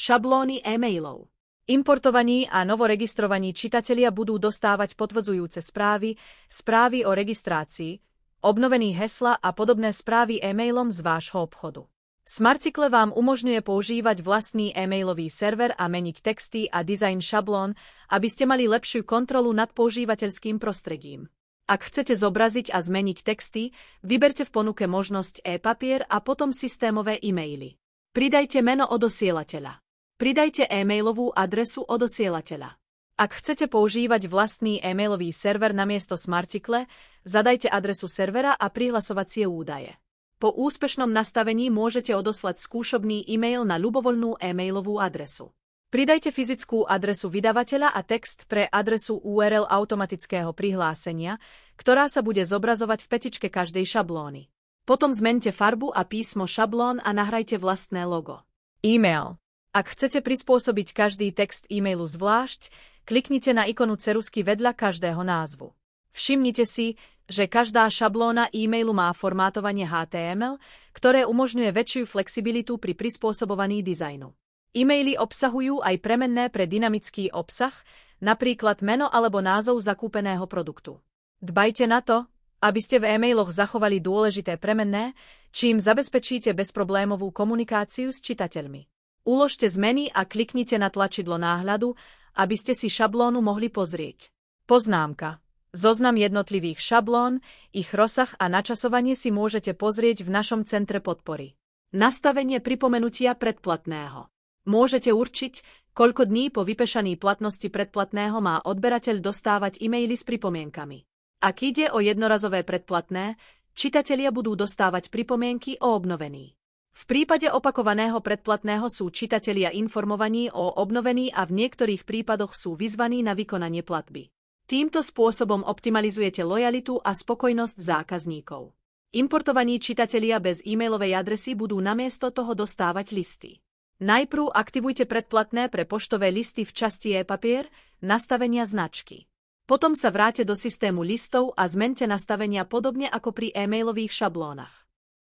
Šablóny e-mailov. Importovaní a novoregistrovaní čitatelia budú dostávať potvrdzujúce správy, správy o registrácii, obnovené hesla a podobné správy e-mailom z vášho obchodu. Smartcycle vám umožňuje používať vlastný e-mailový server a meniť texty a dizajn šablón, aby ste mali lepšiu kontrolu nad používateľským prostredím. Ak chcete zobraziť a zmeniť texty, vyberte v ponuke možnosť e-papier a potom systémové e-maily. Pridajte meno odosielateľa. Pridajte e-mailovú adresu odosielateľa. Ak chcete používať vlastný e-mailový server namiesto Smartcycle, zadajte adresu servera a prihlasovacie údaje. Po úspešnom nastavení môžete odoslať skúšobný e-mail na ľubovoľnú e-mailovú adresu. Pridajte fyzickú adresu vydavateľa a text pre adresu URL automatického prihlásenia, ktorá sa bude zobrazovať v petičke každej šablóny. Potom zmente farbu a písmo šablón a nahrajte vlastné logo. E-mail. Ak chcete prispôsobiť každý text e-mailu zvlášť, kliknite na ikonu ceruzky vedľa každého názvu. Všimnite si, že každá šablóna e-mailu má formátovanie HTML, ktoré umožňuje väčšiu flexibilitu pri prispôsobovaní dizajnu. E-maily obsahujú aj premenné pre dynamický obsah, napríklad meno alebo názov zakúpeného produktu. Dbajte na to, aby ste v e-mailoch zachovali dôležité premenné, čím zabezpečíte bezproblémovú komunikáciu s čitateľmi. Uložte zmeny a kliknite na tlačidlo náhľadu, aby ste si šablónu mohli pozrieť. Poznámka. Zoznam jednotlivých šablón, ich rozsah a načasovanie si môžete pozrieť v našom centre podpory. Nastavenie pripomenutia predplatného. Môžete určiť, koľko dní po vypešaní platnosti predplatného má odberateľ dostávať e-maily s pripomienkami. Ak ide o jednorazové predplatné, čitatelia budú dostávať pripomienky o obnovení. V prípade opakovaného predplatného sú čitatelia informovaní o obnovení a v niektorých prípadoch sú vyzvaní na vykonanie platby. Týmto spôsobom optimalizujete lojalitu a spokojnosť zákazníkov. Importovaní čitatelia bez e-mailovej adresy budú namiesto toho dostávať listy. Najprv aktivujte predplatné pre poštové listy v časti e-papier, nastavenia značky. Potom sa vráte do systému listov a zmente nastavenia podobne ako pri e-mailových šablónach.